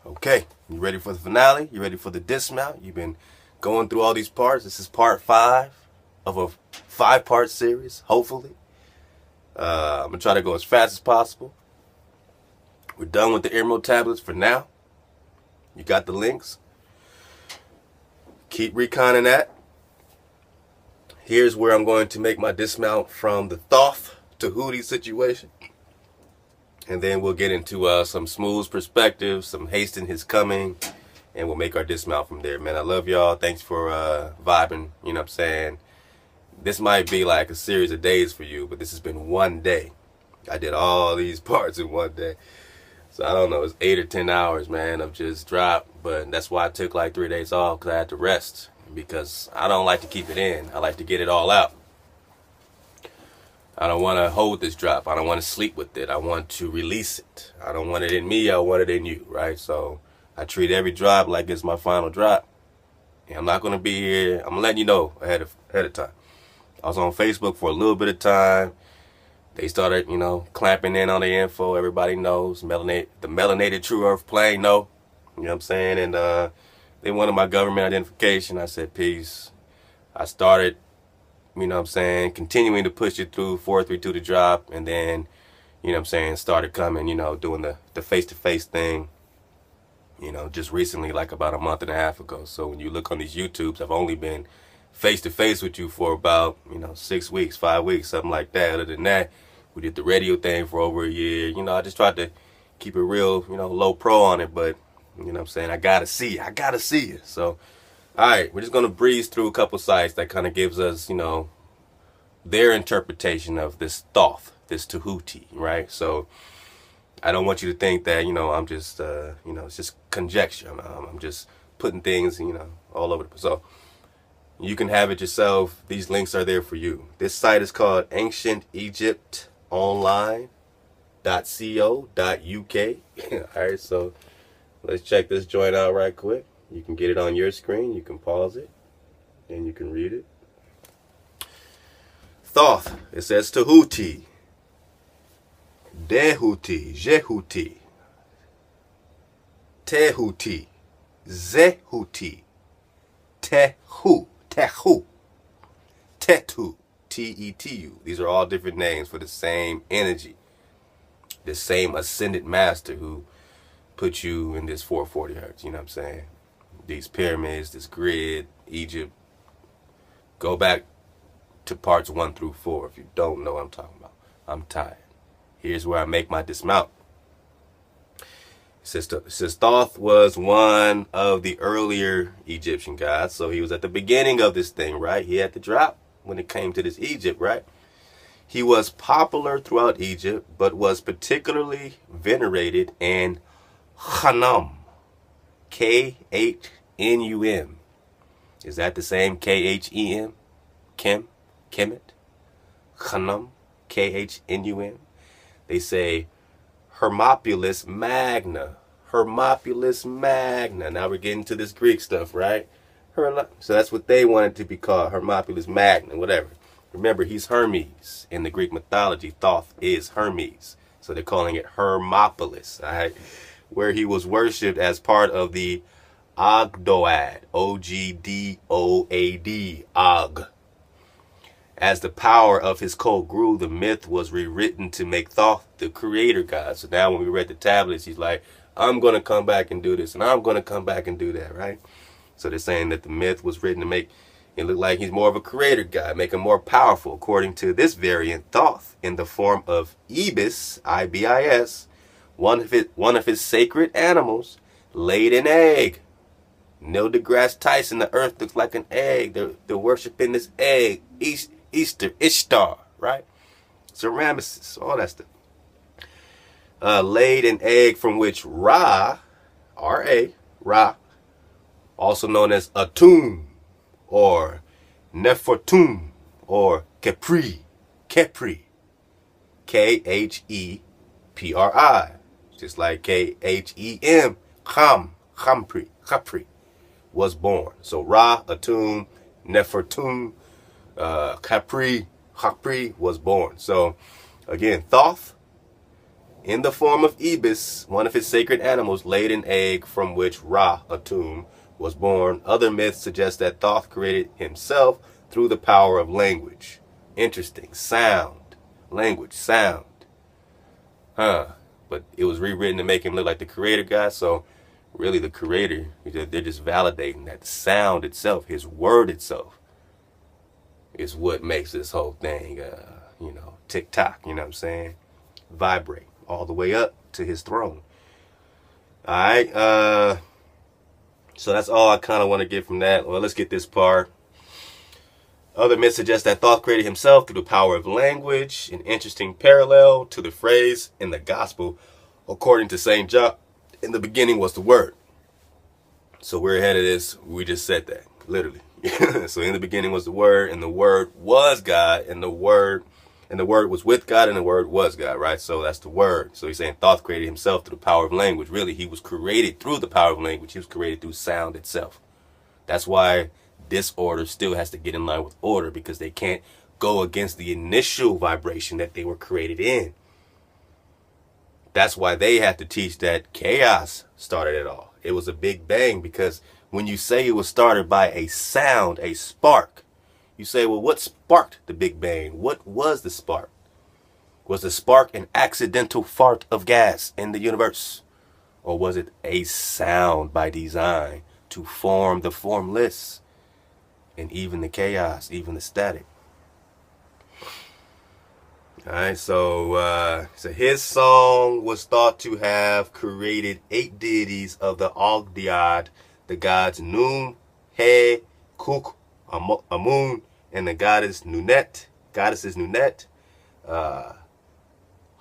Okay, you ready for the finale? You ready for the dismount? You've been going through all these parts. This is part 5 of a 5-part series, hopefully. I'm going to try to go as fast as possible. We're done with the Emerald tablets for now. You got the links. Keep reconning that. Here's where I'm going to make my dismount from the Thoth to Hootie situation. And then we'll get into some smooth perspective, some hasten his coming, and we'll make our dismount from there. Man, I love y'all. Thanks for vibing, you know what I'm saying? This might be like a series of days for you, but this has been one day. I did all these parts in one day. So I don't know, it's 8 or 10 hours, man, of just drop. But that's why I took like 3 days off, because I had to rest. Because I don't like to keep it in. I like to get it all out. I don't want to hold this drop. I don't want to sleep with it. I want to release it. I don't want it in me. I want it in you, right? So I treat every drop like it's my final drop. And I'm not going to be here. I'm letting you know ahead of time. I was on Facebook for a little bit of time. They started, clamping in on the info. Everybody knows. The melanated True Earth plane, no. You know what I'm saying? And they wanted my government identification. I said, peace. I started, continuing to push it through 432 to drop. And then, started coming, doing the face-to-face thing, just recently, like about a month and a half ago. So when you look on these YouTubes, I've only been face-to-face with you for about, 6 weeks, 5 weeks, something like that. Other than that, we did the radio thing for over a year. I just tried to keep it real, low pro on it. But, I gotta see you. So, all right, we're just going to breeze through a couple sites that kind of gives us, their interpretation of this Thoth, this Tahuti, right? So I don't want you to think that, I'm just, it's just conjecture. I'm just putting things, all over the place. So you can have it yourself. These links are there for you. This site is called ancientegyptonline.co.uk. All right, so let's check this joint out right quick. You can get it on your screen. You can pause it, and you can read it. Thoth, it says Tahuti, Dehuti, Jehuti, Tehuti, Zehuti, Tehu, Tetu, T-E-T-U. These are all different names for the same energy, the same ascended master who put you in this 440 hertz, you know what I'm saying? These pyramids, this grid, Egypt. Go back to parts 1 through 4 if you don't know what I'm talking about. I'm tired. Here's where I make my dismount. It says Thoth was one of the earlier Egyptian gods, so he was at the beginning of this thing, right? He had to drop when it came to this Egypt, right? He was popular throughout Egypt, but was particularly venerated in Khnum. K-H-N-U-M. Is that the same K-H-E-M? Kemet? Khnum? K-H-N-U-M. They say Hermopolis Magna. Hermopolis Magna. Now we're getting to this Greek stuff, right? So that's what they wanted to be called. Hermopolis Magna, whatever. Remember, he's Hermes. In the Greek mythology, Thoth is Hermes. So they're calling it Hermopolis, all right? Where he was worshipped as part of the Ogdoad, O-G-D-O-A-D, Og. As the power of his cult grew, the myth was rewritten to make Thoth the creator god. So now when we read the tablets, he's like, I'm going to come back and do this, and I'm going to come back and do that, right? So they're saying that the myth was written to make it look like he's more of a creator god, make him more powerful, according to this variant, Thoth, in the form of Ibis, I-B-I-S, one of his sacred animals, laid an egg. Neil deGrasse Tyson, the earth looks like an egg. They're worshiping this egg. Easter, Ishtar, right? Ramesses, all that stuff. Laid an egg from which Ra, R-A, Ra, also known as Atum, or Nefertum, or Khepri, K-H-E-P-R-I, just like K-H-E-M, Khapri, was born. So Ra, Atum, Nefertum, Khapri was born. So again, Thoth In the form of Ibis, one of his sacred animals, laid an egg from which Ra, a tomb, was born. Other myths suggest that Thoth created himself through the power of language. Interesting. Sound. Language. Sound. But it was rewritten to make him look like the creator guy, so really the creator, they're just validating that the sound itself, his word itself, is what makes this whole thing, tick-tock, you know what I'm saying? Vibrate all the way up to his throne. All right, so that's all I kind of want to get from that. Well, let's get this part. Other myths suggest that Thoth created himself through the power of language, an interesting parallel to the phrase in the gospel, according to St. John, in the beginning was the word. So we're ahead of this. We just said that, literally. So in the beginning was the word, and the word was God, and the word was with God, and the word was God, right? So that's the word. So he's saying Thoth created himself through the power of language. Really, he was created through the power of language. He was created through sound itself. That's why disorder still has to get in line with order, because they can't go against the initial vibration that they were created in. That's why they have to teach that chaos started it all. It was a big bang, because when you say it was started by a sound, a spark, you say, well, what sparked the Big Bang? What was the spark? Was the spark an accidental fart of gas in the universe? Or was it a sound by design to form the formless and even the chaos, even the static? All right, so his song was thought to have created 8 deities of the Ogdiad, the gods Num, He, Kuk, Amun, and the goddesses Nunet,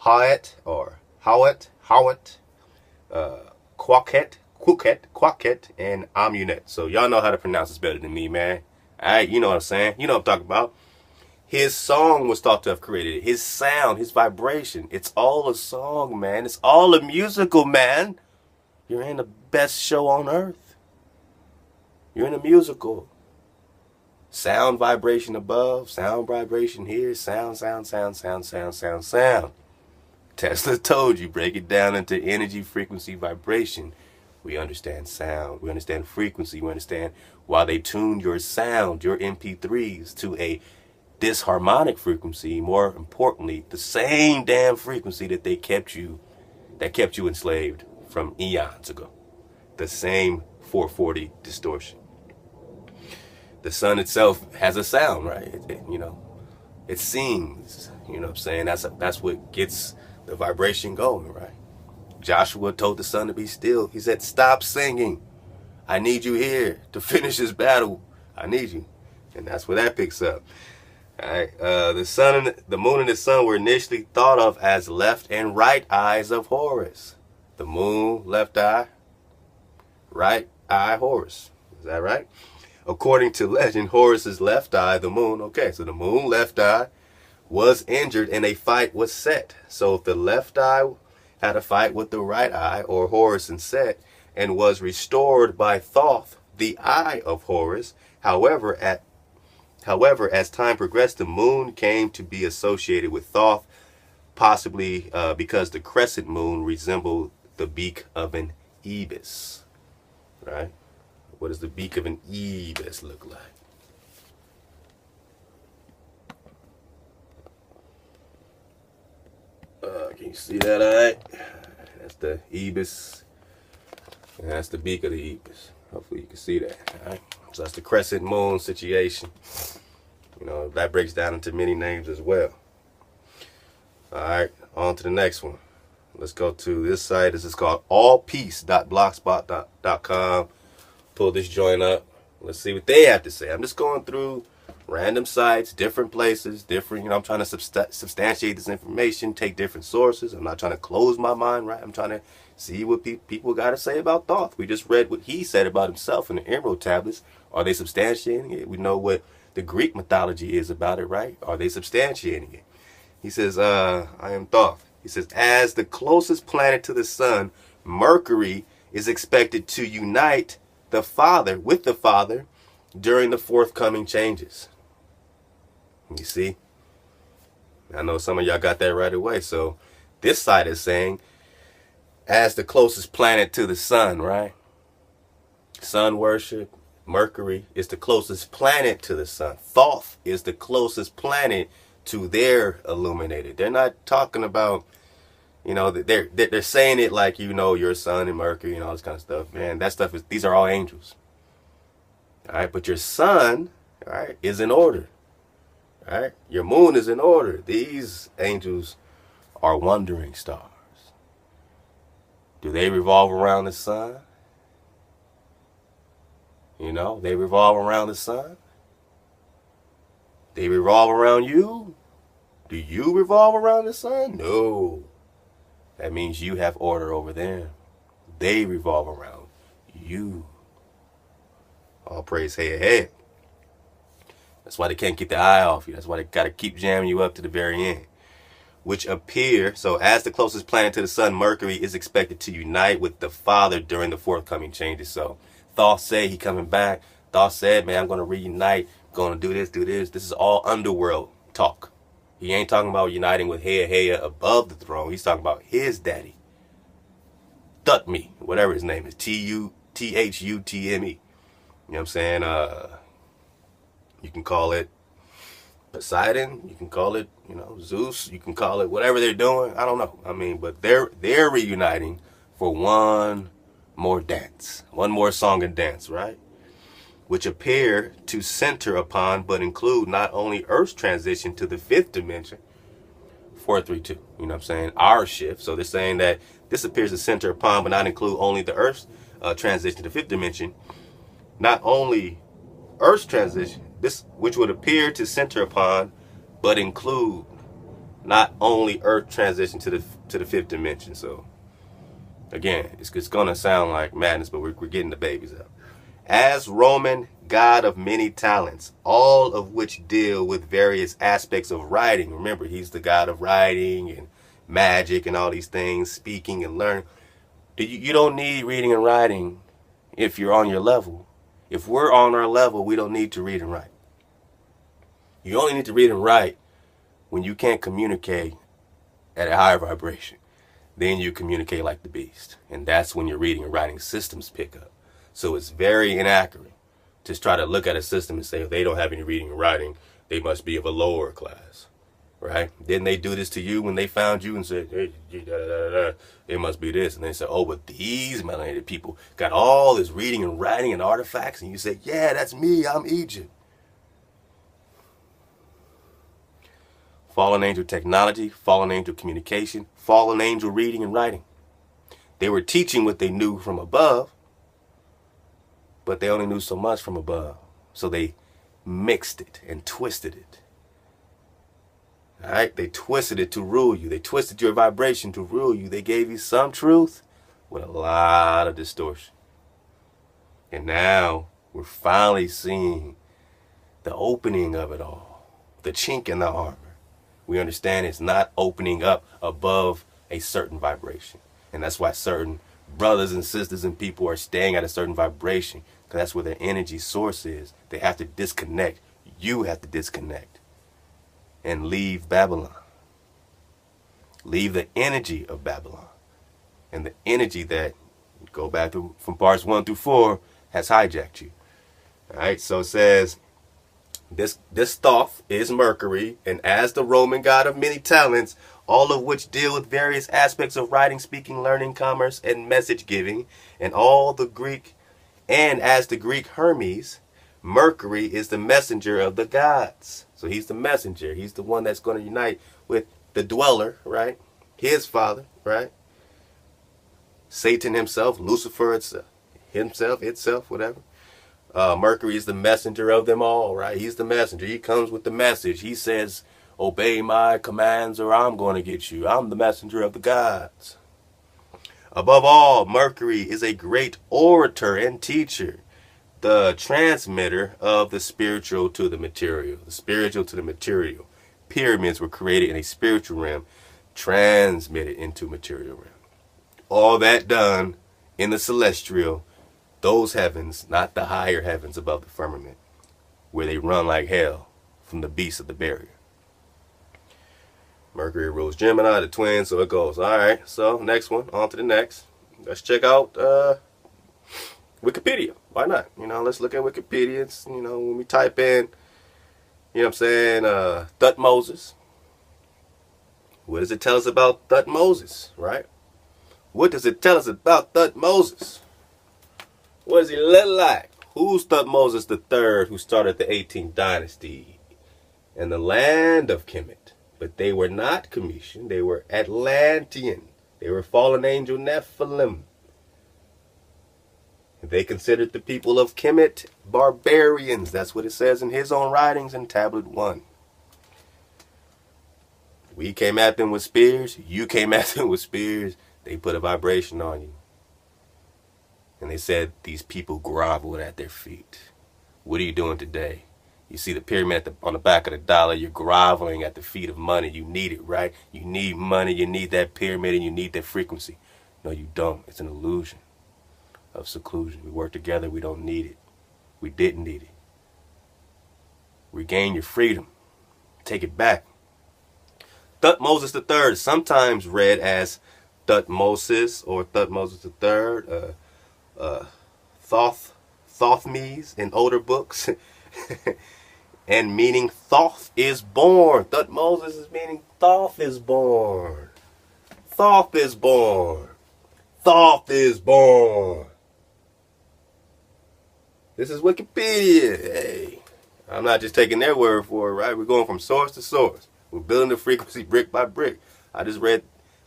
Hawet, Quaket, and Amunet. So y'all know how to pronounce this better than me, man. All right, you know what I'm saying. You know what I'm talking about. His song was thought to have created it. His sound, his vibration. It's all a song, man. It's all a musical, man. You're in the best show on earth. You're in a musical. Sound vibration above, sound vibration here, sound. Tesla told you, break it down into energy, frequency, vibration. We understand sound. We understand frequency. We understand why they tuned your sound, your MP3s, to a disharmonic frequency. More importantly, the same damn frequency that kept you enslaved from eons ago. The same 440 distortion. The sun itself has a sound, right? It sings. You know what I'm saying? That's what gets the vibration going, right? Joshua told the sun to be still. He said, stop singing. I need you here to finish this battle. I need you. And that's where that picks up. All right. The moon and the sun were initially thought of as left and right eyes of Horus. The moon, left eye, right eye, Horus. Is that right? According to legend, Horus's left eye, the moon, okay, so the moon, left eye, was injured and a fight was set. So if the left eye had a fight with the right eye, or Horus and Set, and was restored by Thoth, the eye of Horus. However, as time progressed, the moon came to be associated with Thoth, possibly because the crescent moon resembled the beak of an ibis, right? What does the beak of an ibis look like? Can you see that? All right. That's the ibis. And that's the beak of the ibis. Hopefully you can see that. All right. So that's the crescent moon situation. That breaks down into many names as well. All right. On to the next one. Let's go to this site. This is called allpeace.blogspot.com. Pull this joint up. Let's see what they have to say. I'm just going through random sites, different places, I'm trying to substantiate this information, take different sources. I'm not trying to close my mind, right? I'm trying to see what people got to say about Thoth. We just read what he said about himself in the Emerald Tablets. Are they substantiating it? We know what the Greek mythology is about it, right? Are they substantiating it? He says, I am Thoth. He says, as the closest planet to the sun, Mercury is expected to unite the Father with the Father during the forthcoming changes. You see? I know some of y'all got that right away. So This side is saying, as the closest planet to the sun, right? Sun worship. Mercury is the closest planet to the sun. Thoth is the closest planet to their illuminated. They're not talking about, you know, they're saying it like, you know, your sun and Mercury and all this kind of stuff. Man, that stuff is, these are all angels. All right, but your sun, all right, is in order. All right, your moon is in order. These angels are wandering stars. Do they revolve around the sun? You know, they revolve around the sun. They revolve around you. Do you revolve around the sun? No. That means you have order over them. They revolve around you. All praise, hey, hey. That's why they can't get the eye off you. That's why they got to keep jamming you up to the very end. Which appear, so as the closest planet to the sun, Mercury is expected to unite with the Father during the forthcoming changes. So Thoth said he coming back. Thoth said, man, I'm going to reunite. Going to do this, do this. This is all underworld talk. He ain't talking about uniting with Heya above the throne. He's talking about his daddy. Thutme, whatever his name is. Thutme. You know what I'm saying? You can call it Poseidon. You can call it, you know, Zeus. You can call it whatever they're doing. I don't know. I mean, but they're reuniting for one more dance. One more song and dance, right? Which appear to center upon but include not only Earth's transition to the fifth dimension, 432, you know what I'm saying, our shift. So they're saying that this appears to center upon but not include only the Earth's transition to the fifth dimension, not only Earth's transition, this which would appear to center upon but include not only Earth transition to the fifth dimension. So again, it's gonna sound like madness, but we're getting the babies out. As Roman god of many talents, all of which deal with various aspects of writing. Remember, he's the god of writing and magic and all these things, speaking and learning. You don't need reading and writing if you're on your level. If we're on our level, we don't need to read and write. You only need to read and write when you can't communicate at a higher vibration. Then you communicate like the beast. And that's when your reading and writing systems pick up. So it's very inaccurate to try to look at a system and say, if they don't have any reading and writing, they must be of a lower class, right? Didn't they do this to you when they found you and said, hey, it must be this? And they said, oh, but these melanated people got all this reading and writing and artifacts. And you say, yeah, that's me. I'm Egypt. Fallen angel technology, fallen angel communication, fallen angel reading and writing. They were teaching what they knew from above, but they only knew so much from above. So they mixed it and twisted it. All right? They twisted it to rule you. They twisted your vibration to rule you. They gave you some truth with a lot of distortion. And now we're finally seeing the opening of it all. The chink in the armor. We understand it's not opening up above a certain vibration. And that's why certain brothers and sisters and people are staying at a certain vibration, because that's where their energy source is. They have to disconnect. You have to disconnect and leave Babylon. Leave the energy of Babylon. And the energy that, go back to, from parts 1 through 4, has hijacked you. All right, so it says, this Thoth is Mercury, and as the Roman god of many talents, all of which deal with various aspects of writing, speaking, learning, commerce, and message giving, and as the Greek Hermes, Mercury is the messenger of the gods. So he's the messenger. He's the one that's going to unite with the dweller, right? His father, right? Satan himself, Lucifer itself, whatever. Mercury is the messenger of them all, right? He's the messenger. He comes with the message. He says, obey my commands or I'm going to get you. I'm the messenger of the gods. Above all, Mercury is a great orator and teacher, the transmitter of the spiritual to the material. The spiritual to the material. Pyramids were created in a spiritual realm, transmitted into material realm. All that done in the celestial, those heavens, not the higher heavens above the firmament, where they run like hell from the beast of the barrier. Mercury rules Gemini, the twins, so it goes. All right, so next one, on to the next. Let's check out Wikipedia. Why not? You know, let's look at Wikipedia. It's, you know, when we type in, you know what I'm saying, Thutmoses. What does it tell us about Thutmoses, right? What does it tell us about Thutmoses? What does he look like? Who's Thutmoses III, who started the 18th dynasty in the land of Kemet? But they were not Cometian. They were Atlantean. They were fallen angel Nephilim. They considered the people of Kemet barbarians. That's what it says in his own writings in Tablet 1. We came at them with spears. You came at them with spears. They put a vibration on you. And they said these people groveled at their feet. What are you doing today? You see the pyramid on the back of the dollar. You're groveling at the feet of money. You need it, right? You need money. You need that pyramid and you need that frequency. No, you don't. It's an illusion of seclusion. We work together. We don't need it. We didn't need it. Regain your freedom. Take it back. Thutmoses III, sometimes read as Thutmoses or Thutmoses III, Thothmes in older books, and meaning Thoth is born. Thutmoses is meaning Thoth is born. Thoth is born. Thoth is born. This is Wikipedia. Hey, I'm not just taking their word for it, right? We're going from source to source. We're building the frequency brick by brick. I just read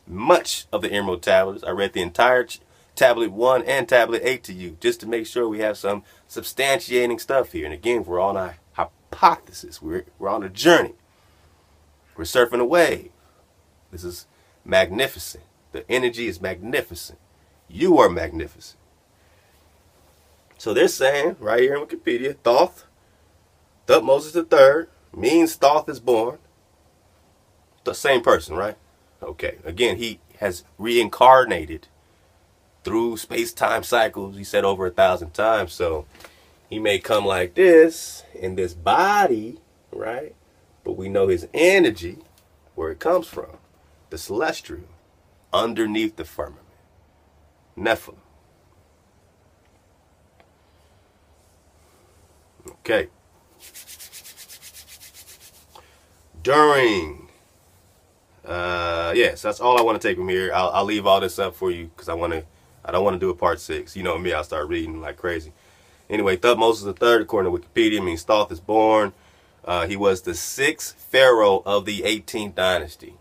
much of the Emerald Tablets. I read the entire Tablet 1 and Tablet 8 to you just to make sure we have some substantiating stuff here. And again, we're on a hypothesis. We're on a journey. We're surfing a wave. This is magnificent. The energy is magnificent. You are magnificent. So they're saying right here in Wikipedia, Thutmoses III means Thoth is born. The same person, right? Okay. Again, he has reincarnated through space-time cycles. He said over 1,000 times. So he may come like this in this body, right? But we know his energy, where it comes from, the celestial, underneath the firmament, Nephilim. Okay. During, yes, that's all I want to take from here. I'll leave all this up for you because I don't want to do a part 6. You know me, I'll start reading like crazy. Anyway, Thutmoses III, according to Wikipedia, means Thoth is born. He was the 6th pharaoh of the 18th dynasty.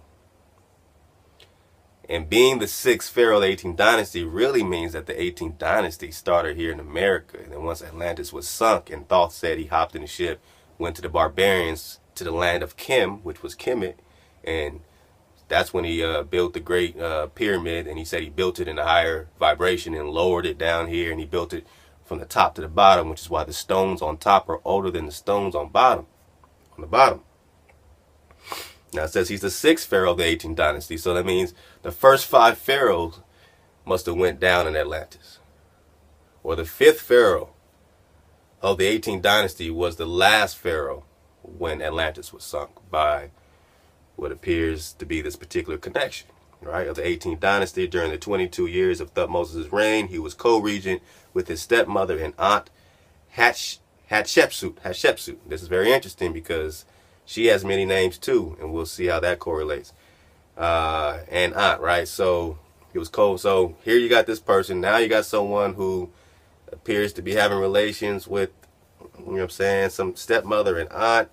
And being the 6th pharaoh of the 18th dynasty really means that the 18th dynasty started here in America. And then once Atlantis was sunk and Thoth said he hopped in a ship, went to the barbarians, to the land of Kim, which was Kemet. And that's when he built the great pyramid. And he said he built it in a higher vibration and lowered it down here. And he built it from the top to the bottom, which is why the stones on top are older than the stones on the bottom. Now it says he's the 6th pharaoh of the 18th dynasty, so that means the first 5 pharaohs must have went down in Atlantis. Or the 5th pharaoh of the 18th dynasty was the last pharaoh when Atlantis was sunk by what appears to be this particular connection, right? Of the 18th dynasty. During the 22 years of Thutmoses' reign, he was co-regent with his stepmother and aunt Hatshepsut. This is very interesting because she has many names too, and we'll see how that correlates. And aunt, right? So he was cold. So here you got this person. Now you got someone who appears to be having relations with, you know what I'm saying, some stepmother and aunt.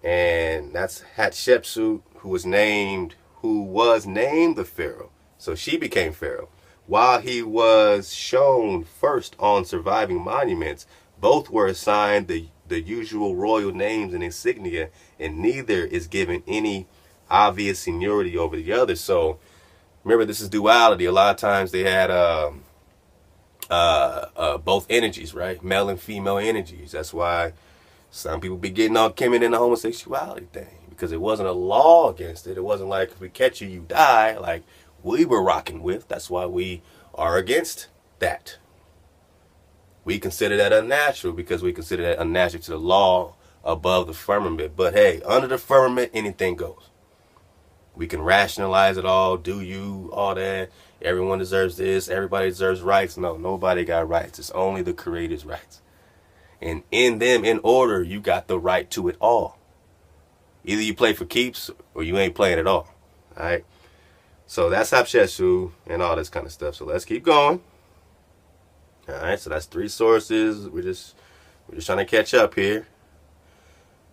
And that's Hatshepsut, who was named the pharaoh. So she became pharaoh. While he was shown first on surviving monuments, both were assigned the usual royal names and insignia, and neither is given any obvious seniority over the other. So remember, this is duality. A lot of times they had both energies, right? Male and female energies. That's why some people be getting all Kemet in the homosexuality thing, because it wasn't a law against it. It wasn't like, if we catch you, you die, like we were rocking with. That's why we are against that. We consider that unnatural because we consider that unnatural to the law above the firmament. But hey, under the firmament, anything goes. We can rationalize it all. Do you, all that. Everyone deserves this. Everybody deserves rights. No, nobody got rights. It's only the Creator's rights. And in them, in order, you got the right to it all. Either you play for keeps or you ain't playing at all. All right. So that's Hatshepsut and all this kind of stuff. So let's keep going. All right. So that's 3 sources. We're just trying to catch up here.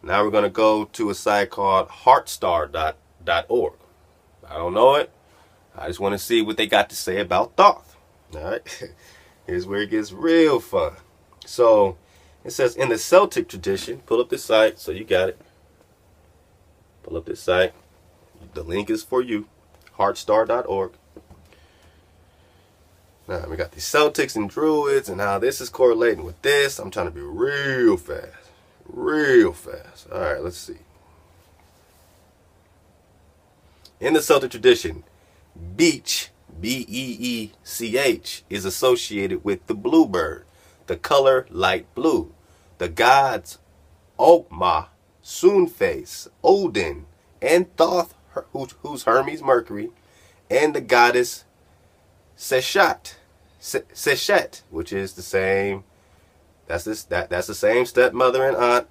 Now we're going to go to a site called heartstar.org. I don't know it. I just want to see what they got to say about Thoth. All right. Here's where it gets real fun. So it says in the Celtic tradition, pull up this site so you got it. Pull up this site. The link is for you. Heartstar.org. Now we got the Celtics and Druids and how this is correlating with this. I'm trying to be real fast. Real fast. All right, let's see. In the Celtic tradition, beech, B-E-E-C-H, is associated with the bluebird, the color light blue. The gods Ogma, Soonface, Odin, and Thoth, who's Hermes Mercury, and the goddess Seshat, which is the same. That's the same stepmother and aunt,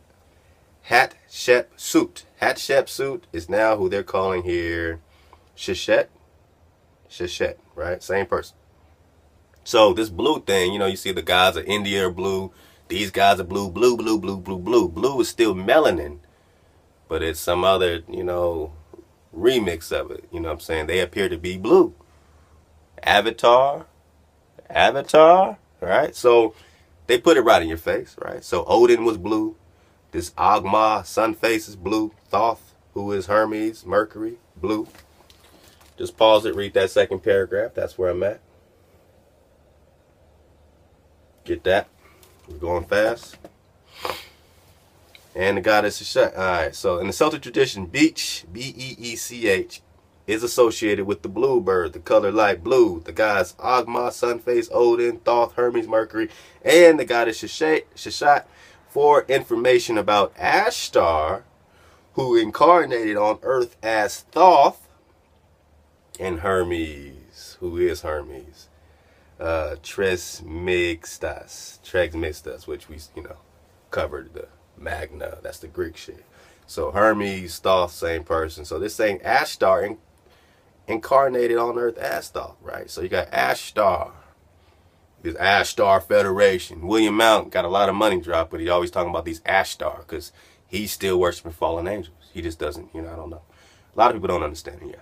Hatshepsut. Hatshepsut is now who they're calling here Sheshet, right? Same person. So this blue thing, you see the gods of India are blue. These guys are blue, blue, blue, blue, blue, blue. Blue is still melanin, but it's some other, remix of it. You know what I'm saying? They appear to be blue. Avatar, right? So they put it right in your face, right? So Odin was blue. This Ogma, Sunface, is blue. Thoth, who is Hermes, Mercury, blue. Just pause it, read that second paragraph. That's where I'm at. Get that? We're going fast. And the goddess is shut. Alright, so in the Celtic tradition, beech, B-E-E-C-H, is associated with the bluebird, the color light blue. The gods Ogma, Sunface, Odin, Thoth, Hermes, Mercury, and the goddess Sheshat. For information about Ashtar, who incarnated on earth as Thoth, and Hermes, who is Hermes. Trismegistus, which we, covered the Magna. That's the Greek shit. So Hermes, Thoth, same person. So this saying Ashtar incarnated on earth as Thoth, right? So you got Ashtar. This Ashtar Federation. William Mount got a lot of money dropped, but he always talking about these Ashtar because he's still worshiping fallen angels. He just doesn't, I don't know. A lot of people don't understand it,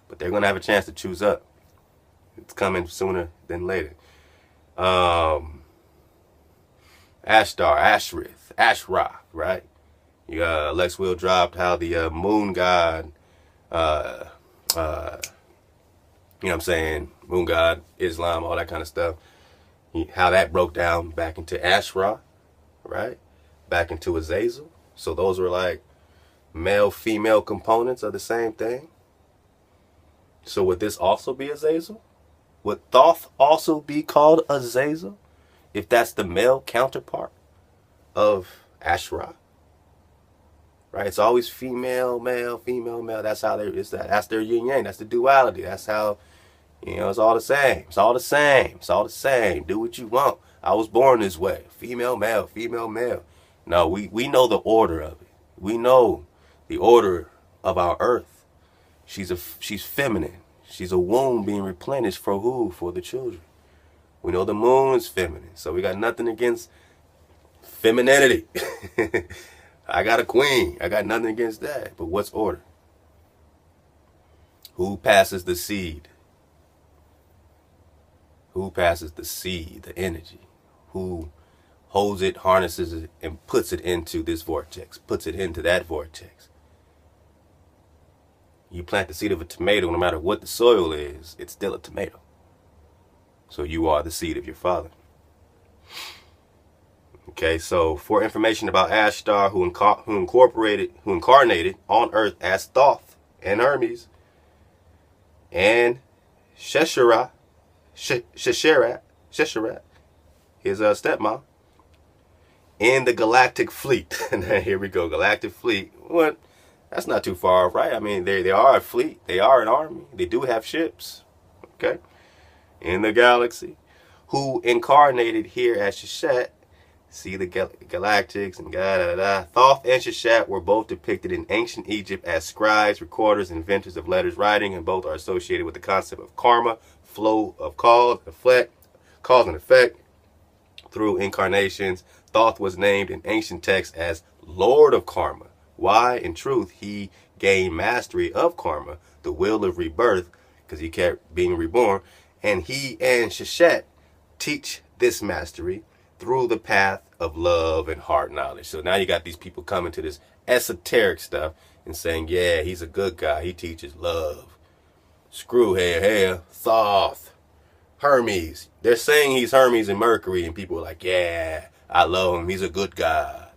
but they're going to have a chance to choose up. It's coming sooner than later. Ashtar, Ashrith, Ashrah, right? You got Lex Will dropped how the moon god, you know what I'm saying? Moon god, Islam, all that kind of stuff. How that broke down back into Ashrah, right? Back into Azazel. So those were like male-female components of the same thing. So would this also be Azazel? Would Thoth also be called Azazel if that's the male counterpart of Ashrah? Right? It's always female, male, female, male. That's how that's their yin yang. That's the duality. That's how, it's all the same. It's all the same. It's all the same. Do what you want. I was born this way. Female, male, female, male. No, we know the order of it. We know the order of our earth. She's feminine. She's a womb being replenished for who? For the children. We know the moon is feminine. So we got nothing against femininity. I got a queen. I got nothing against that. But what's order? Who passes the seed? Who passes the seed, the energy? Who holds it, harnesses it, and puts it into this vortex, puts it into that vortex? You plant the seed of a tomato, no matter what the soil is, it's still a tomato. So you are the seed of your father. Okay, so for information about Ashtar, who incarnated on earth as Thoth and Hermes, and Shesharat, his stepmom, in the Galactic Fleet. And here we go, Galactic Fleet. What? That's not too far off, right? I mean, they are a fleet. They are an army. They do have ships, okay, in the galaxy. Who incarnated here at Sheshet. See the galactics and da-da-da-da. Thoth and Sheshet were both depicted in ancient Egypt as scribes, recorders, inventors of letters writing, and both are associated with the concept of karma, flow of cause and effect through incarnations. Thoth was named in ancient texts as Lord of Karma. Why? In truth, he gained mastery of karma, the will of rebirth, because he kept being reborn, and he and Sheshet teach this mastery through the path of love and heart knowledge. So now you got these people coming to this esoteric stuff and saying, yeah, he's a good guy. He teaches love. Screw Thoth, Hermes. They're saying he's Hermes and Mercury, and people are like, yeah, I love him. He's a good God.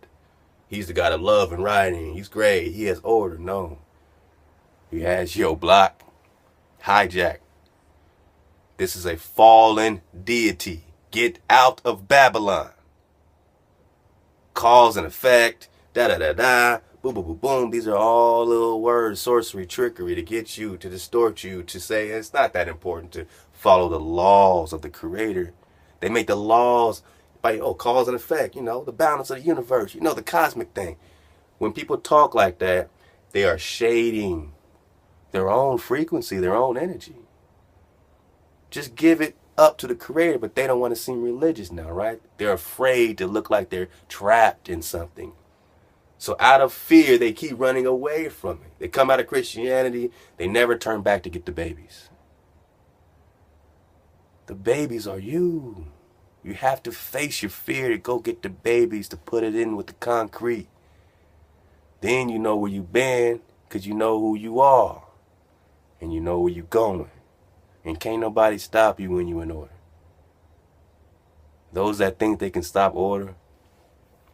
He's the God of love and writing. He's great. He has order. No. He has your block hijacked. This is a fallen deity. Get out of Babylon. Cause and effect. Da-da-da-da. Boom, boom, boom, boom. These are all little words, sorcery, trickery to get you, to distort you, to say it's not that important to follow the laws of the Creator. They make the laws by, cause and effect, the balance of the universe, the cosmic thing. When people talk like that, they are shading their own frequency, their own energy. Just give it up to the Creator, but they don't want to seem religious now, right? They're afraid to look like they're trapped in something. So out of fear, they keep running away from it. They come out of Christianity, they never turn back to get the babies. The babies are you. You have to face your fear to go get the babies, to put it in with the concrete. Then you know where you've been, because you know who you are. And you know where you're going. And can't nobody stop you when you're in order. Those that think they can stop order,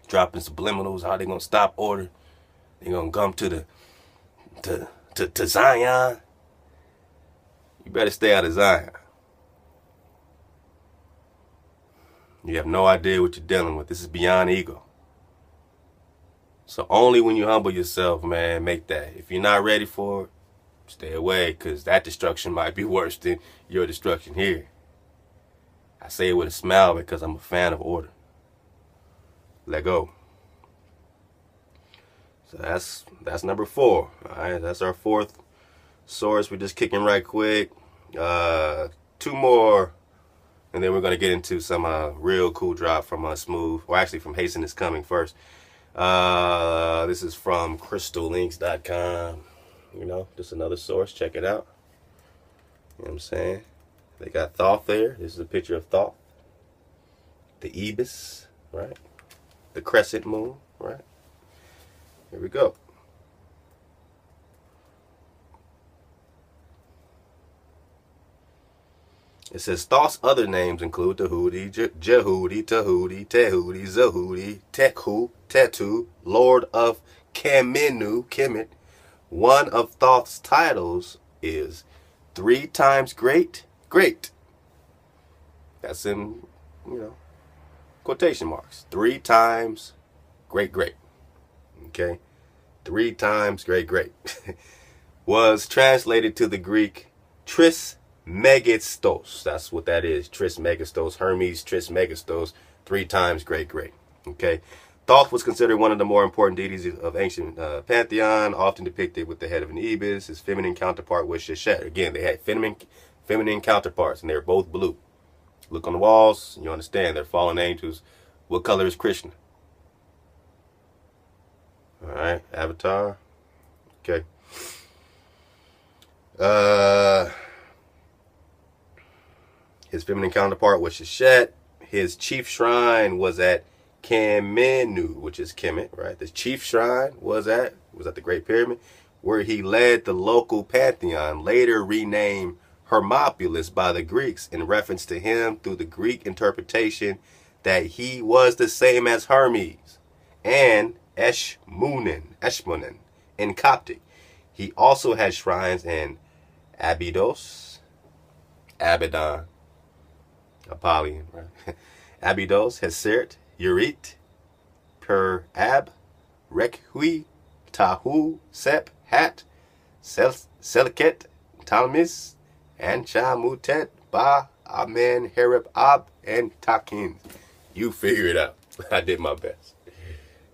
dropping subliminals, how they going to stop order? They're going to come to Zion. You better stay out of Zion. You have no idea what you're dealing with. This is beyond ego. So only when you humble yourself, man, make that. If you're not ready for it, stay away, because that destruction might be worse than your destruction here. I say it with a smile because I'm a fan of order. Let go. So that's number 4. All right, that's our 4th source. We're just kicking right quick. 2 more, and then we're going to get into some real cool drop from Smooth. Or actually from Hasten is Coming first. This is from crystallinks.com. Just another source. Check it out. You know what I'm saying? They got Thoth there. This is a picture of Thoth. The Ibis, right? The crescent moon, right? Here we go. It says Thoth's other names include Tahuti, Jehudi, Tahuti, Tehudi, Zahudi, Tekhu, Tetu, Lord of Kemenu, Kemet. One of Thoth's titles is 3 times great, great. That's in, quotation marks. 3 times great, great. Okay? 3 times great, great. Was translated to the Greek Trismegistos. That's what that is. Trismegistos. Hermes Trismegistos. 3 times great, great. Okay? Thoth was considered one of the more important deities of ancient pantheon, often depicted with the head of an ibis. His feminine counterpart was Sheshet. Again, they had feminine counterparts, and they're both blue. Look on the walls, and you understand they're fallen angels. What color is Krishna? All right, Avatar. Okay. His feminine counterpart was Sheshet. His chief shrine was at Kemenu, which is Kemet, right? The chief shrine was at the Great Pyramid, where he led the local pantheon, later renamed Hermopolis by the Greeks in reference to him through the Greek interpretation that he was the same as Hermes and Eshmunen in Coptic. He also had shrines in Abydos, Abaddon, Apollyon, right? Abydos, Hesert, Urit, Per Ab, Requi, Tahu, Sep, Hat, Seliket, Talmis, Anchamutet, Ba, Amen, Hereb, Ab, and Takin. You figure it out. I did my best.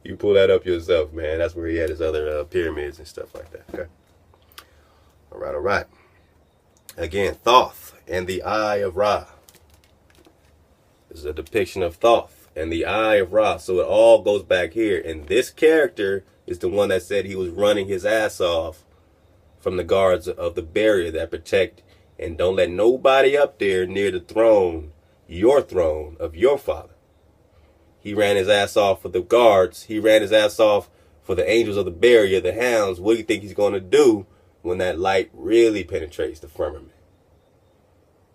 You pull that up yourself, man. That's where he had his other pyramids and stuff like that. Okay. All right, all right. Again, Thoth and the Eye of Ra. This is a depiction of Thoth and the Eye of Ra. So it all goes back here. And this character is the one that said he was running his ass off from the guards of the barrier that protect and don't let nobody up there near the throne, your throne of your father. He ran his ass off for the guards. He ran his ass off for the angels of the barrier, the hounds. What do you think he's going to do when that light really penetrates the firmament?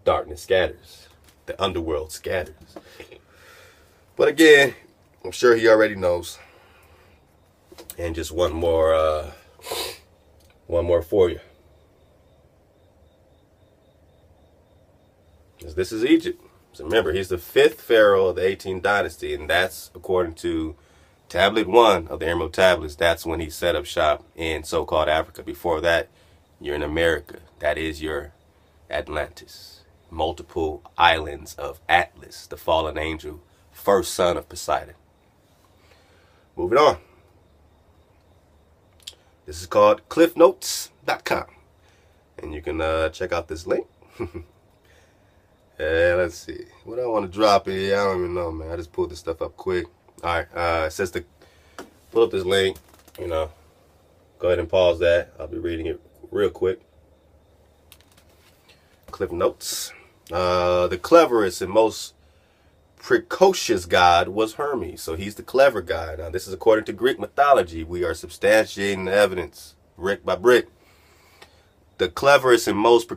Darkness scatters. The underworld scatters. But again, I'm sure he already knows. And just one more for you. This is Egypt. So remember, he's the 5th pharaoh of the 18th dynasty, and that's according to Tablet 1 of the Emerald Tablets. That's when he set up shop in so-called Africa. Before that, you're in America. That is your Atlantis. Multiple islands of Atlas, the fallen angel, first son of Poseidon. Moving on. This is called cliffnotes.com. And you can check out this link. Let's see. What do I want to drop here? I don't even know, man. I just pulled this stuff up quick. All right. It says to pull up this link. Go ahead and pause that. I'll be reading it real quick. Cliff notes. The cleverest and most precocious god was Hermes. So he's the clever guy. Now, this is according to Greek mythology. We are substantiating the evidence brick by brick. The cleverest and most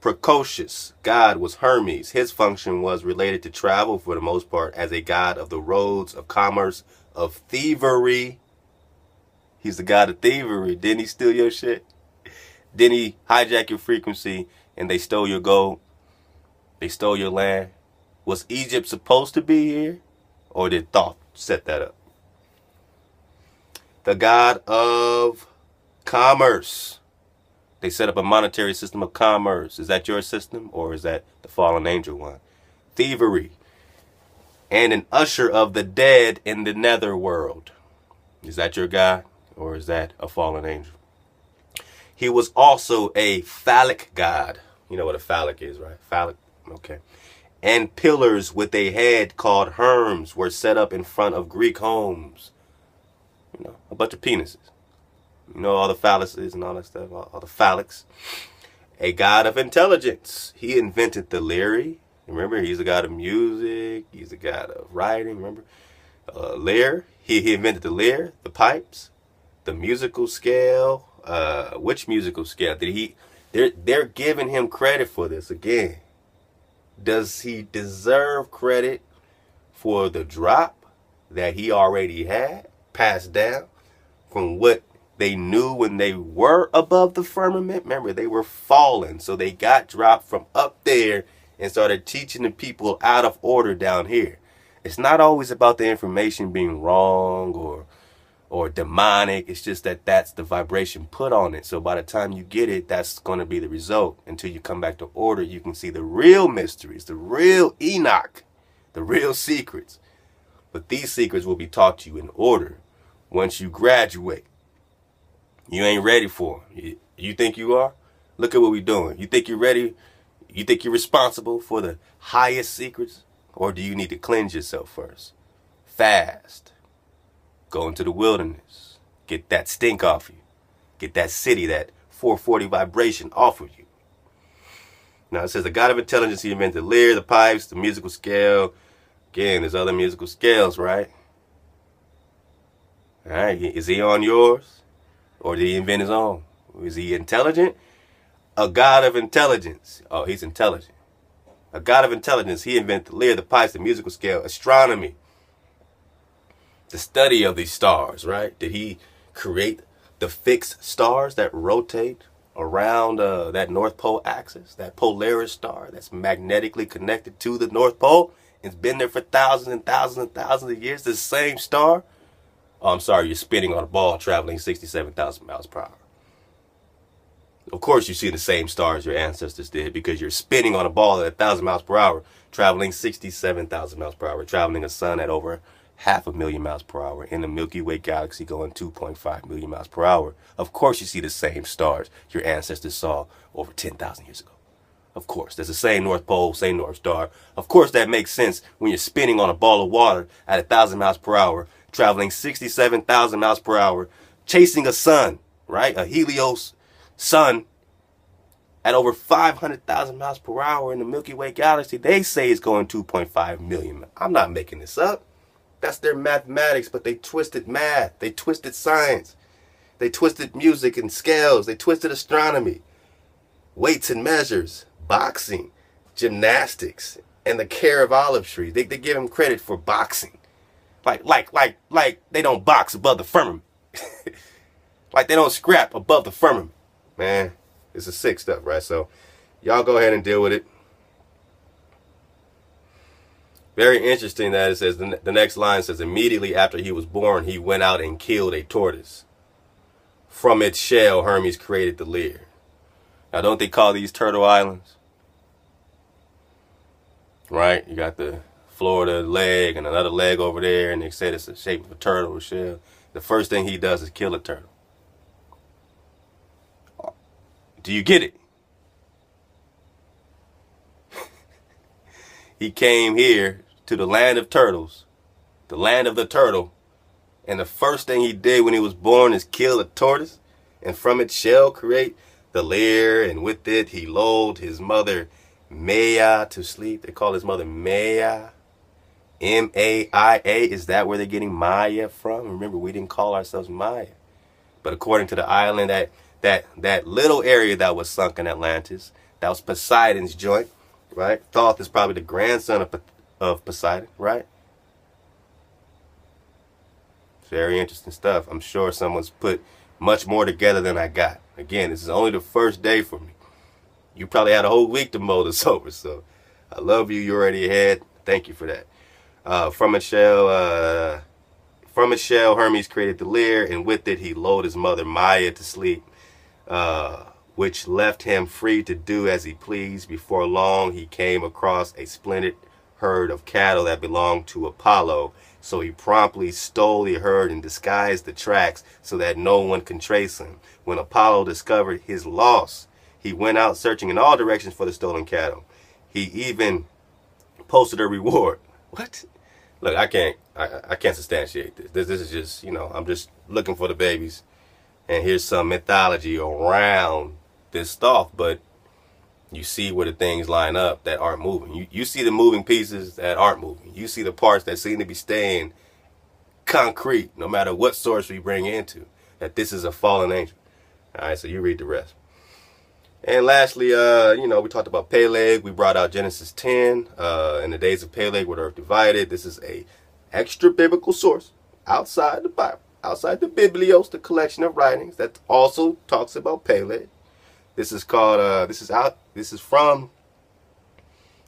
precocious god was Hermes. His function was related to travel for the most part as a god of the roads, of commerce, of thievery. He's the god of thievery. Didn't he steal your shit? Didn't he hijack your frequency and they stole your gold? They stole your land? Was Egypt supposed to be here? Or did Thoth set that up? The god of commerce. They set up a monetary system of commerce. Is that your system or is that the fallen angel one? Thievery. And an usher of the dead in the netherworld. Is that your guy or is that a fallen angel? He was also a phallic god. You know what a phallic is, right? Phallic. Okay. And pillars with a head called herms were set up in front of Greek homes. A bunch of penises. All the phalluses and all that stuff, all the phallics. A god of intelligence. He invented the lyre. Remember, he's a god of music. He's a god of writing. Remember? Lyre. He invented the lyre, the pipes, the musical scale. Which musical scale did he? They're giving him credit for this again. Does he deserve credit for the drop that he already had passed down from what they knew when they were above the firmament? Remember, they were fallen, so they got dropped from up there and started teaching the people out of order down here. It's not always about the information being wrong or demonic. It's just that that's the vibration put on it. So by the time you get it, that's going to be the result. Until you come back to order, you can see the real mysteries, the real Enoch, the real secrets. But these secrets will be taught to you in order once you graduate. You ain't ready for them. You think you are? Look at what we're doing. You think you're ready? You think you're responsible for the highest secrets? Or do you need to cleanse yourself first? Fast. Go into the wilderness. Get that stink off you. Get that city, that 440 vibration off of you. Now it says the god of intelligence, he invented the lyre, the pipes, the musical scale. Again, there's other musical scales, right? All right, is he on yours? Or did he invent his own? Is he intelligent? A god of intelligence. Oh, he's intelligent. A god of intelligence. He invented the lyre, the pipes, the musical scale, astronomy. The study of these stars, right? Did he create the fixed stars that rotate around that North Pole axis? That Polaris star that's magnetically connected to the North Pole? It's been there for thousands and thousands and thousands of years. The same star. Oh, I'm sorry, you're spinning on a ball traveling 67,000 miles per hour. Of course, you see the same stars your ancestors did because you're spinning on a ball at 1,000 miles per hour, traveling 67,000 miles per hour, traveling a sun at over 500,000 miles per hour in the Milky Way galaxy going 2.5 million miles per hour. Of course, you see the same stars your ancestors saw over 10,000 years ago. Of course, there's the same North Pole, same North Star. Of course, that makes sense when you're spinning on a ball of water at 1,000 miles per hour, traveling 67,000 miles per hour, chasing a sun, right? A Helios sun at over 500,000 miles per hour in the Milky Way galaxy. They say it's going 2.5 million. I'm not making this up. That's their mathematics, but they twisted math. They twisted science. They twisted music and scales. They twisted astronomy, weights and measures, boxing, gymnastics, and the care of olive trees. They give them credit for boxing. Like they don't box above the firmament. Like they don't scrap above the firmament. Man, this is sick stuff, right? So y'all go ahead and deal with it. Very interesting that it says, the next line says, immediately after he was born, he went out and killed a tortoise. From its shell, Hermes created the lyre. Now, don't they call these turtle islands? Right? You got the Florida leg and another leg over there, and they said it's the shape of a turtle shell. The first thing he does is kill a turtle. Do you get it? He came here to the land of turtles, the land of the turtle, and the first thing he did when he was born is kill a tortoise, and from its shell create the lyre, and with it he lulled his mother Maya to sleep. They call his mother Maya, M-A-I-A. Is that where they're getting Maya from? Remember, we didn't call ourselves Maya. But according to the island, that little area that was sunk in Atlantis, that was Poseidon's joint, right? Thoth is probably the grandson of Poseidon, right? Very interesting stuff. I'm sure someone's put much more together than I got. Again, this is only the first day for me. You probably had a whole week to mull this over, so I love you. You're already ahead. Thank you for that. From its shell, Hermes created the lyre, and with it he lulled his mother Maya to sleep, which left him free to do as he pleased. Before long, he came across a splendid herd of cattle that belonged to Apollo. So he promptly stole the herd and disguised the tracks so that no one can trace him. When Apollo discovered his loss, he went out searching in all directions for the stolen cattle. He even posted a reward. What? Look, I can't substantiate this. This is just, I'm just looking for the babies. And here's some mythology around this Thoth, but you see where the things line up that aren't moving. You see the moving pieces that aren't moving. You see the parts that seem to be staying concrete, no matter what source we bring into, that this is a fallen angel. All right, so you read the rest. And lastly, we talked about Peleg. We brought out Genesis 10. In the days of Peleg, where the earth divided. This is a extra biblical source outside the Bible, outside the Biblios, the collection of writings that also talks about Peleg. This is called, this is from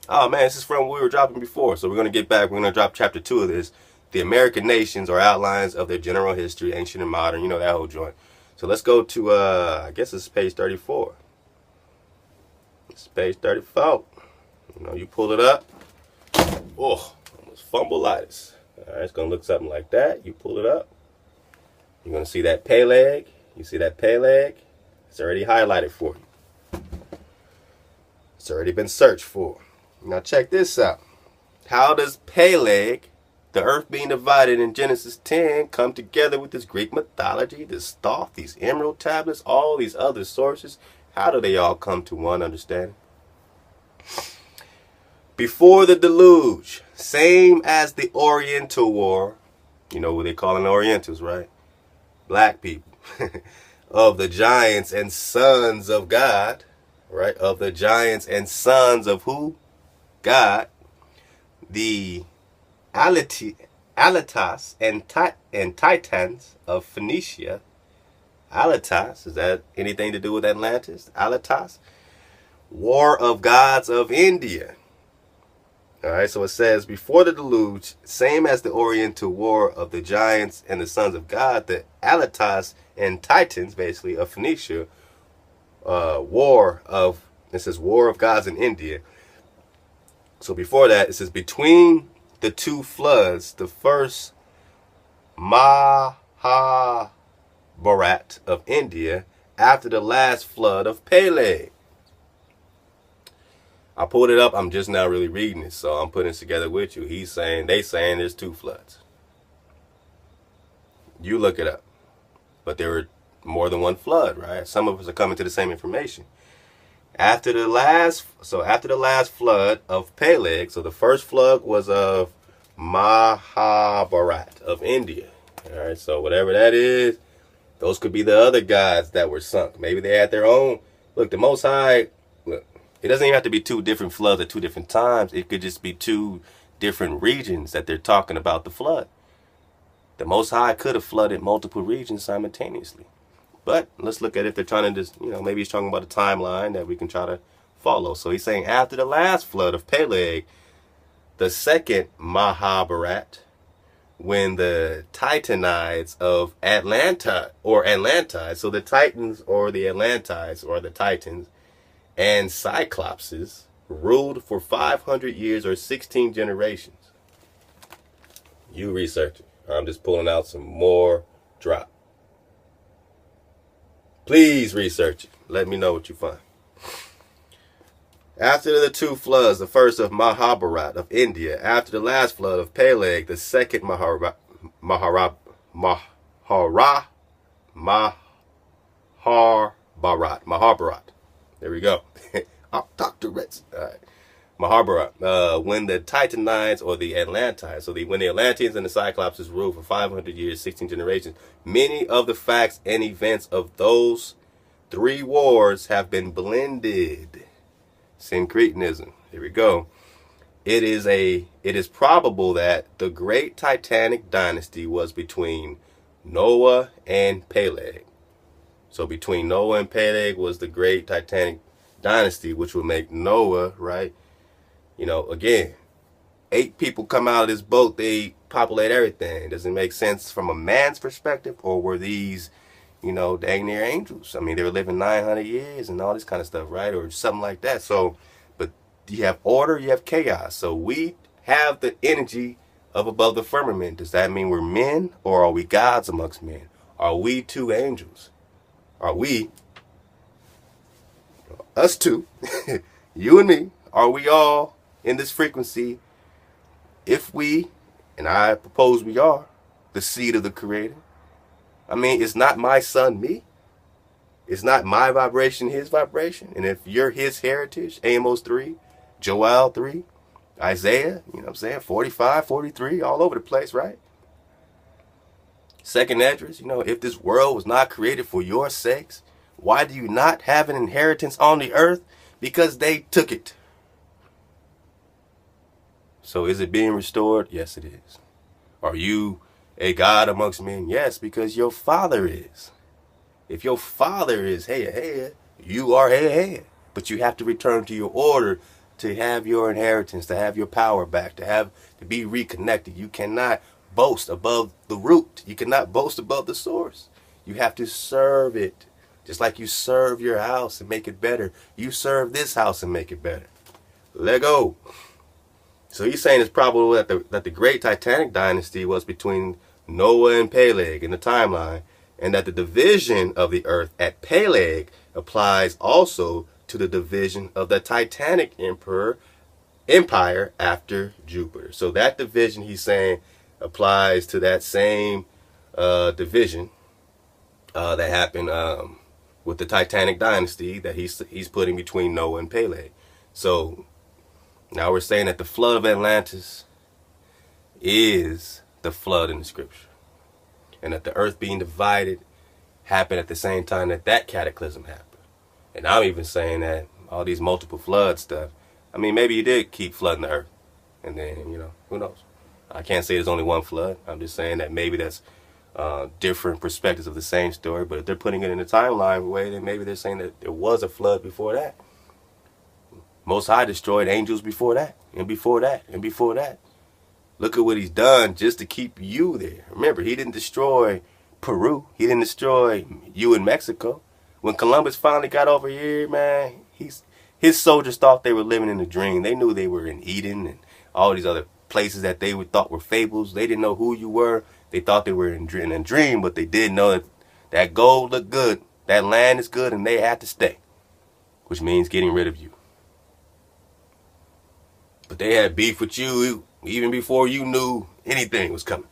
what we were dropping before. So we're going to get back. We're going to drop chapter 2 of this. The American nations or outlines of their general history, ancient and modern. That whole joint. So let's go to, I guess it's page 34. It's page 34. You pull it up. Oh, almost fumbleitis. All right, it's going to look something like that. You pull it up. You're going to see that Peleg. You see that Peleg? It's already highlighted for you. It's already been searched for. Now check this out. How does Peleg, the earth being divided in Genesis 10, come together with this Greek mythology, this Thoth, these emerald tablets, all these other sources? How do they all come to one understanding? Before the deluge, same as the Oriental War, you know what they call the Orientals, right? Black people. Of the giants and sons of God, right? Of the giants and sons of who? God. The Alatas and Titans of Phoenicia. Alatas, is that anything to do with Atlantis? Alatas. War of gods of India. All right, so it says, before the deluge, same as the Oriental war of the giants and the sons of God, the Atlantis and Titans, basically, of Phoenicia, it says war of gods in India. So before that, it says, between the two floods, the first Mahabharat of India, after the last flood of Peleg. I pulled it up. I'm just now really reading it, so I'm putting it together with you. They saying there's two floods. You look it up. But there were more than one flood, right? Some of us are coming to the same information. After the last flood of Peleg, so the first flood was of Mahabharat of India. All right, so whatever that is, those could be the other gods that were sunk. Maybe they had their own. Look, the Most High, look, it doesn't even have to be two different floods at two different times. It could just be two different regions that they're talking about the flood. The Most High could have flooded multiple regions simultaneously. But let's look at it. They're trying to just, maybe he's talking about a timeline that we can try to follow. So he's saying after the last flood of Peleg, the second Mahabharat, when the Titanides of Atlantis, so the Titans or the Atlantis or the Titans and Cyclopses ruled for 500 years or 16 generations. You research it. I'm just pulling out some more drop. Please research it. Let me know what you find. After the two floods, the first of Mahabharat of India, after the last flood of Peleg, the second Mahabharat. There we go. Dr. Ritz. All right. Mahabharat. When the Titanides or the Atlantis, when the Atlanteans and the Cyclopses ruled for 500 years, 16 generations, many of the facts and events of those three wars have been blended. Syncretism. Here we go. It is probable that the great Titanic dynasty was between Noah and Peleg. So between Noah and Peleg was the great Titanic dynasty, which would make Noah, right? Again, 8 people come out of this boat, they populate everything. Does it make sense from a man's perspective, or were these, dang near angels? I mean, they were living 900 years and all this kind of stuff, right? Or something like that. So, but you have order, you have chaos. So we have the energy of above the firmament. Does that mean we're men, or are we gods amongst men? Are we two angels? Are we, us two, you and me, are we all in this frequency? If we, and I propose we are, the seed of the Creator. I mean, it's not my son, me. It's not my vibration, his vibration. And if you're his heritage, Amos 3, Joel 3, Isaiah, 45, 43, all over the place, right? Second Esdras, if this world was not created for your sakes, why do you not have an inheritance on the earth? Because they took it. So is it being restored? Yes, it is. Are you a God amongst men? Yes, because your father is. If your father is hey, you are hey. But you have to return to your order to have your inheritance, to have your power back, to be reconnected. You cannot boast above the root. You cannot boast above the source. You have to serve it. Just like you serve your house and make it better. You serve this house and make it better. Let go. So he's saying it's probable that the great Titanic dynasty was between Noah and Peleg in the timeline, and that the division of the earth at Peleg applies also to the division of the Titanic empire after Jupiter. So that division, he's saying, applies to that same division that happened with the Titanic dynasty that he's putting between Noah and Peleg. So now we're saying that the flood of Atlantis is the flood in the scripture. And that the earth being divided happened at the same time that cataclysm happened. And I'm even saying that all these multiple flood stuff, I mean, maybe you did keep flooding the earth. And then, who knows? I can't say there's only one flood. I'm just saying that maybe that's different perspectives of the same story. But if they're putting it in a timeline way, then maybe they're saying that there was a flood before that. Most High destroyed angels before that, and before that, and before that. Look at what he's done just to keep you there. Remember, he didn't destroy Peru. He didn't destroy you in Mexico. When Columbus finally got over here, man, his soldiers thought they were living in a dream. They knew they were in Eden and all these other places that they thought were fables. They didn't know who you were. They thought they were in a dream, but they did know that gold looked good, that land is good, and they had to stay, which means getting rid of you. But they had beef with you even before you knew anything was coming.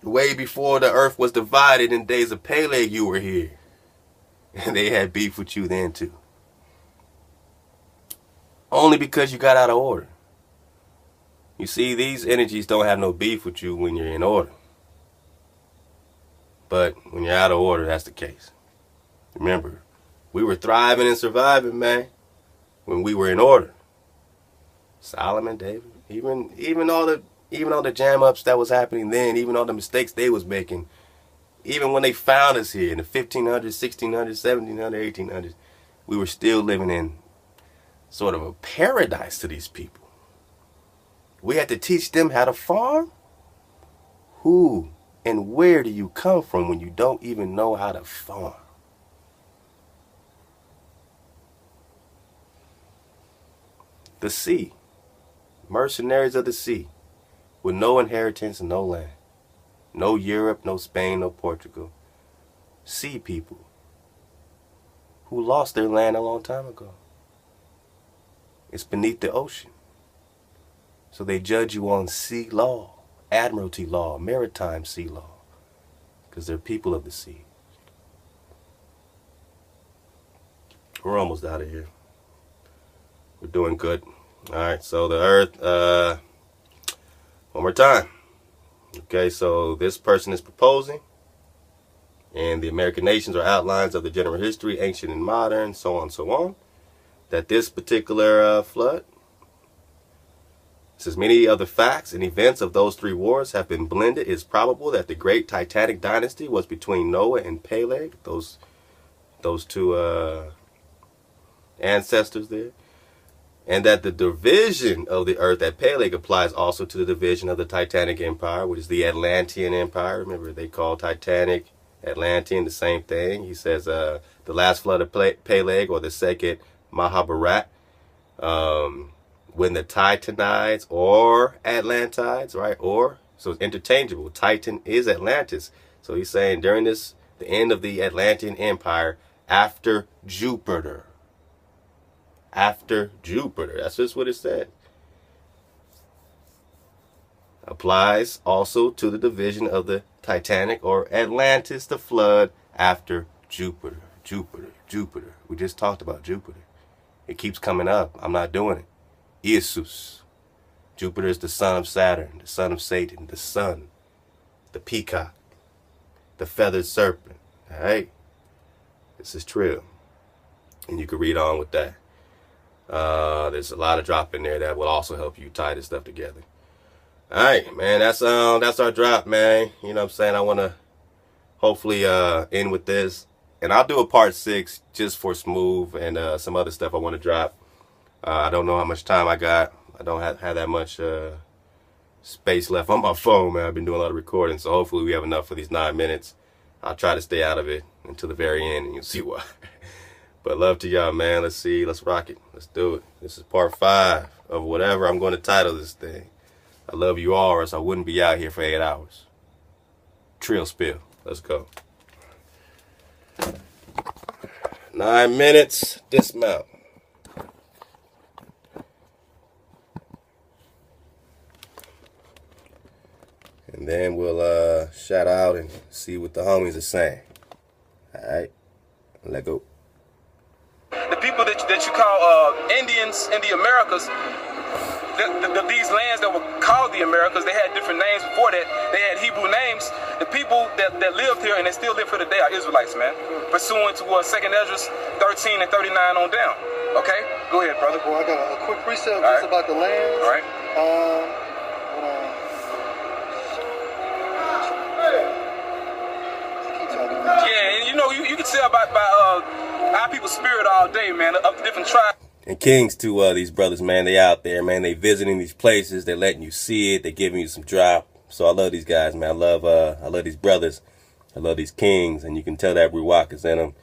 Way before the earth was divided in days of Peleg, you were here. And they had beef with you then too. Only because you got out of order. You see, these energies don't have no beef with you when you're in order. But when you're out of order, that's the case. Remember, we were thriving and surviving, man, when we were in order. Solomon, David, even all the jam ups that was happening then, even all the mistakes they was making, even when they found us here in the 1500s, 1600s, 1700s, 1800s, we were still living in sort of a paradise to these people. We had to teach them how to farm? Who and where do you come from when you don't even know how to farm? The sea. Mercenaries of the sea. With no inheritance and no land. No Europe, no Spain, no Portugal. Sea people. Who lost their land a long time ago. It's beneath the ocean. So they judge you on sea law, admiralty law, maritime sea law, because they're people of the sea. We're almost out of here. We're doing good. All right, so the earth, one more time. Okay, so this person is proposing, and the American nations are outlines of the general history, ancient and modern, so on and so on, that this particular flood, since many of the facts and events of those three wars have been blended, it is probable that the great Titanic dynasty was between Noah and Peleg, those two ancestors there, and that the division of the earth at Peleg applies also to the division of the Titanic Empire, which is the Atlantean Empire. Remember, they call Titanic, Atlantean the same thing. He says the last flood of Peleg, or the second Mahabharat, when the Titanides or Atlantides, right? Or, so it's interchangeable. Titan is Atlantis. So he's saying during the end of the Atlantean Empire, after Jupiter. After Jupiter. That's just what it said. Applies also to the division of the Titanic or Atlantis, the flood, after Jupiter. Jupiter. Jupiter. We just talked about Jupiter. It keeps coming up. I'm not doing it. Jesus. Jupiter is the son of Saturn, the son of Satan, the sun, the peacock, the feathered serpent. All right? This is true. And you can read on with that. There's a lot of drop in there that will also help you tie this stuff together. All right, man, that's our drop, man. You know what I'm saying? I want to hopefully end with this. And I'll do a part 6 just for smooth and some other stuff I want to drop. I don't know how much time I got. I don't have that much space left on my phone, man. I've been doing a lot of recording, so hopefully we have enough for these 9 minutes. I'll try to stay out of it until the very end, and you'll see why. But love to y'all, man. Let's see. Let's rock it. Let's do it. This is part 5 of whatever I'm going to title this thing. I love you all, or else I wouldn't be out here for 8 hours. Trill spill. Let's go. 9 minutes. Dismount. And then we'll shout out and see what the homies are saying. Alright. Let go. The people that you call Indians in the Americas, these lands that were called the Americas, they had different names before that. They had Hebrew names. The people that lived here and they still live here today are Israelites, man. Pursuant to 2nd Ezra 13 and 39 on down. Okay? Go ahead, brother. Well, I got a quick precept just about the land. All right. Hold on. Yeah, and you know, you can tell by our people's spirit all day, man, of the different tribes. And kings to these brothers, man. They out there, man. They visiting these places. They letting you see it. They giving you some drop. So I love these guys, man. I love these brothers. I love these kings, and you can tell that Ruach is in them.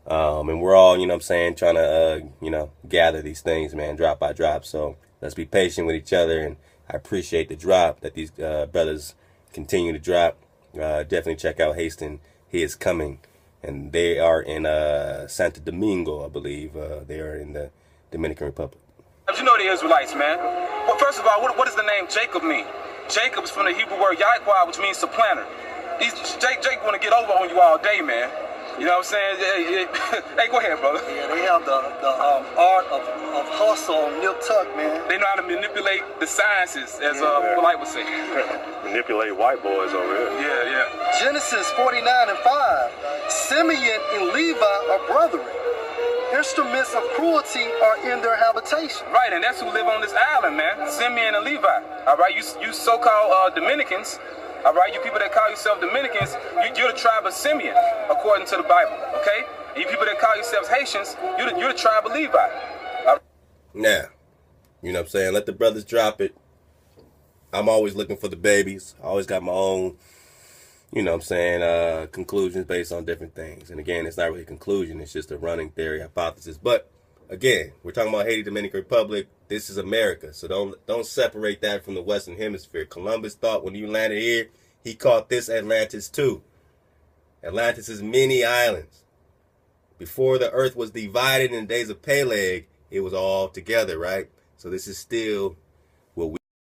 And we're all, you know what I'm saying, trying to, gather these things, man, drop by drop. So let's be patient with each other, and I appreciate the drop that these brothers continue to drop. Definitely check out Haston. He is coming, and they are in Santo Domingo, I believe. They are in the Dominican Republic. You know the Israelites, man. Well, first of all, what does the name Jacob mean? Jacob is from the Hebrew word Yahweh, which means supplanter. Jake want to get over on you all day, man. You know what I'm saying? Hey, go ahead, brother. Yeah, they have the art of hustle, nip tuck, man. They know how to manipulate the sciences, as Polite would say. Manipulate white boys over here. Yeah. Genesis 49:5. Simeon and Levi are brethren. Instruments of cruelty are in their habitation. Right, and that's who live on this island, man. Simeon and Levi. All right, you so-called Dominicans. All right, you people that call yourself Dominicans, you're the tribe of Simeon, according to the Bible, okay? And you people that call yourselves Haitians, you're the tribe of Levi. Right? Now, you know what I'm saying? Let the brothers drop it. I'm always looking for the babies. I always got my own, you know what I'm saying, conclusions based on different things. And again, it's not really a conclusion. It's just a running theory, hypothesis. But again, we're talking about Haiti, Dominican Republic. This is America, so don't separate that from the Western Hemisphere. Columbus thought when he landed here, he caught this Atlantis too. Atlantis is many islands. Before the earth was divided in the days of Peleg, it was all together, right? So this is still